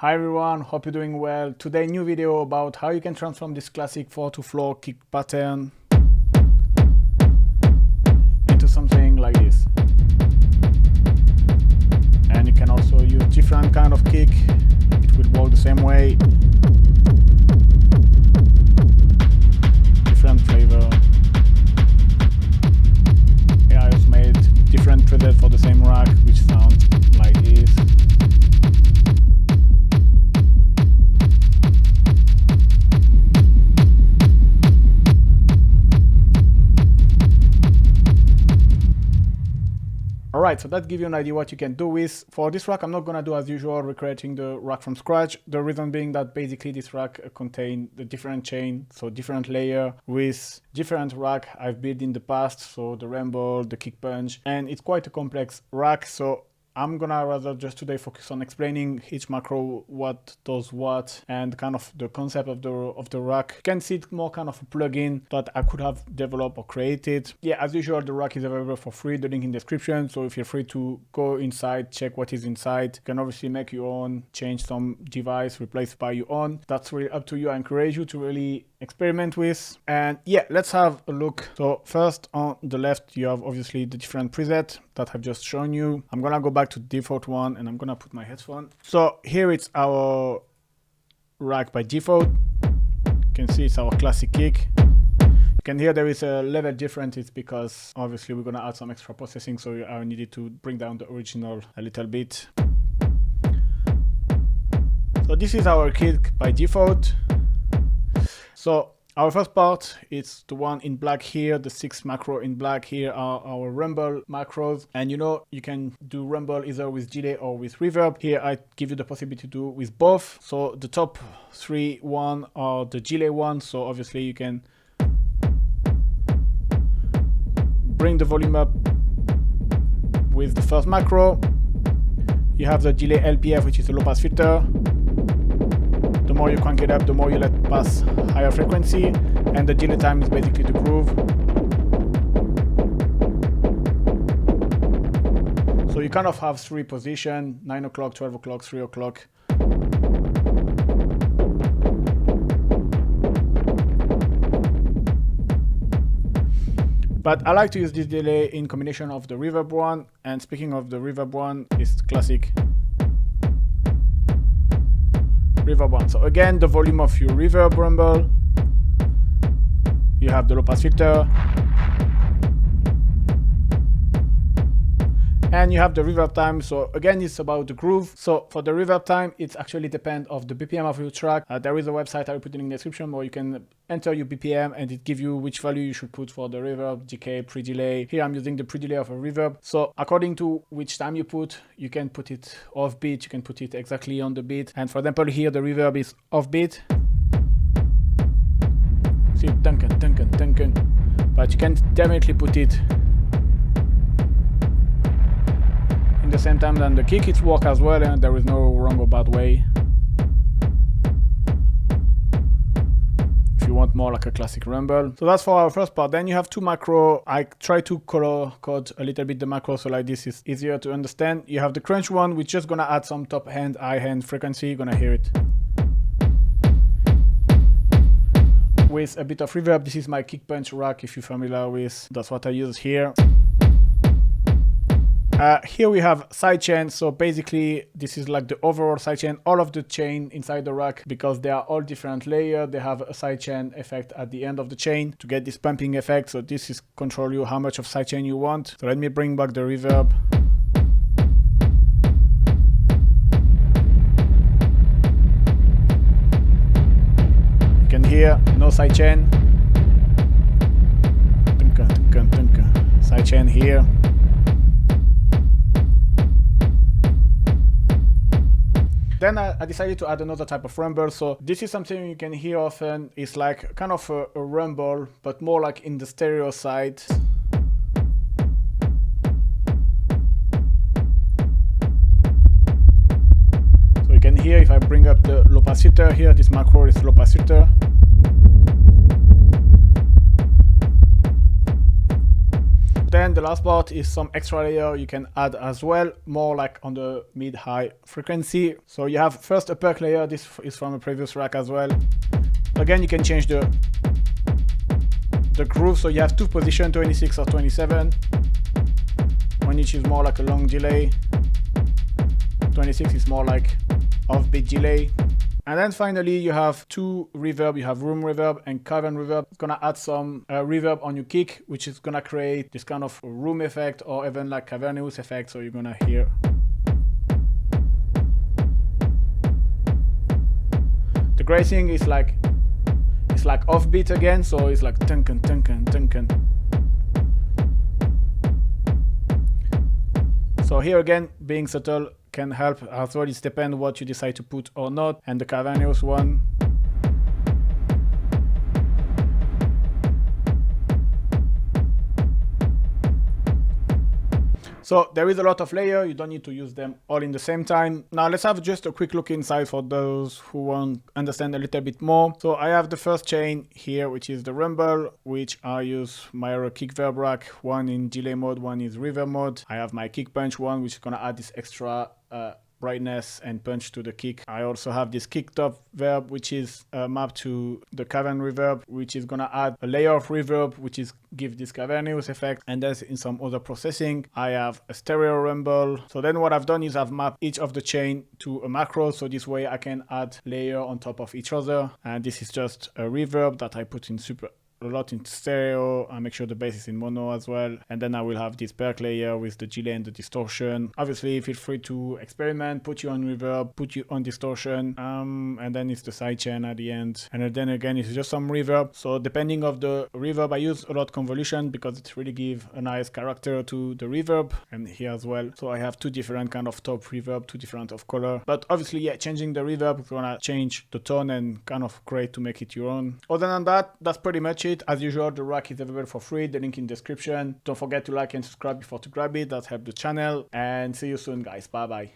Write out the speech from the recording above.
Hi everyone, hope you're doing well. Today new video about how you can transform this classic 4/2 kick pattern into something like this. And you can also use different kind of kick. It will work the same way. Different flavor. Here I also made different presets for the same rack which sound like this. Alright, so that gives you an idea what you can do with. For this rack, I'm not gonna do as usual recreating the rack from scratch. The reason being that basically this rack contains the different chain, so different layer with different rack I've built in the past, so the rumble, the kick punch, and it's quite a complex rack, so I'm gonna rather just today focus on explaining each macro, what does what, and kind of the concept of the rack. You can see it more kind of a plugin that I could have developed or created. Yeah, as usual, the rack is available for free, the link in the description, so if you're free to go inside, check what is inside. You can obviously make your own, change some device, replace by your own. That's really up to you. I encourage you to really experiment with. And yeah, let's have a look. So first on the left, you have obviously the different preset that I've just shown you. I'm gonna go back to the default one and I'm gonna put my headphone. So here it's our rack by default. You can see it's our classic kick. You can hear there is a level difference. It's because obviously we're gonna add some extra processing, so I needed to bring down the original a little bit. So this is our kick by default. So our first part is the one in black here. The 6 macro in black here are our rumble macros. And you know, you can do rumble either with delay or with reverb. Here I give you the possibility to do with both. So the top 3 are the delay ones. So obviously you can bring the volume up with the first macro. You have the delay LPF, which is a low pass filter. The more you crank it up, the more you let pass higher frequency, and the delay time is basically the groove. So you kind of have 3 positions: 9 o'clock, 12 o'clock, 3 o'clock. But I like to use this delay in combination of the reverb one. And speaking of the reverb one, it's classic reverb one. So again, the volume of your reverb rumble, you have the low pass filter, and you have the reverb time. So again, it's about the groove. So for the reverb time, it's actually depend of the BPM of your track. There is a website I will put in the description where you can enter your BPM and it gives you which value you should put for the reverb, decay, pre-delay. Here I'm using the pre-delay of a reverb. So according to which time you put, you can put it off beat, you can put it exactly on the beat. And for example, here the reverb is off beat. See, duncan, duncan, duncan. But you can definitely put it in the same time than the kick. It works as well, and there is no wrong or bad way. You want more like a classic rumble. So that's for our first part. Then you have 2 macro. I try to color code a little bit the macro, so like this is easier to understand. You have the crunch one, which is gonna add some top hand, high hand frequency. You're gonna hear it with a bit of reverb. This is my kick punch rack, if you're familiar with. That's what I use here. Here we have sidechain. So basically this is like the overall sidechain, all of the chain inside the rack, because they are all different layers. They have a sidechain effect at the end of the chain to get this pumping effect. So this is control you how much of sidechain you want. So let me bring back the reverb. You can hear no sidechain. Sidechain here. Then I decided to add another type of rumble. So this is something you can hear often. It's like kind of a rumble, but more like in the stereo side. So you can hear if I bring up the low pass filter here, this macro is low pass filter. Then the last part is some extra layer you can add as well, more like on the mid-high frequency. So you have first a perc layer. This is from a previous rack as well. Again, you can change the groove. So you have two positions, 26 or 27. When you choose more like a long delay, 26 is more like offbeat delay. And then finally, you have two reverb. You have room reverb and cavern reverb. It's gonna add some reverb on your kick, which is gonna create this kind of room effect or even like cavernous effect. So you're gonna hear. The great thing is like, it's like offbeat again. So it's like tunken, tunken, tunken. So here again, being subtle can help as well. It depends what you decide to put or not. And the cavernous one. So there is a lot of layers. You don't need to use them all in the same time. Now let's have just a quick look inside for those who want to understand a little bit more. So I have the first chain here, which is the rumble, which I use my kick verb rack. One in delay mode, one is reverb mode. I have my kick punch one, which is gonna add this extra brightness and punch to the kick. I also have this kick top verb, which is mapped to the cavern reverb, which is gonna add a layer of reverb, which is give this cavernous effect. And then in some other processing, I have a stereo rumble. So then what I've done is I've mapped each of the chain to a macro. So this way I can add layer on top of each other. And this is just a reverb that I put in a lot in stereo. I make sure the bass is in mono as well. And then I will have this perc layer with the delay and the distortion. Obviously, feel free to experiment, put you on reverb, put you on distortion. And then it's the sidechain at the end. And then again, it's just some reverb. So depending of the reverb, I use a lot convolution because it really gives a nice character to the reverb. And here as well. So I have two different kind of top reverb, two different of color. But obviously, yeah, changing the reverb is gonna change the tone and kind of great to make it your own. Other than that, that's pretty much it. As usual, the rack is available for free. The link in the description. Don't forget to like and subscribe before to grab it. That helps the channel. And see you soon, guys. Bye bye.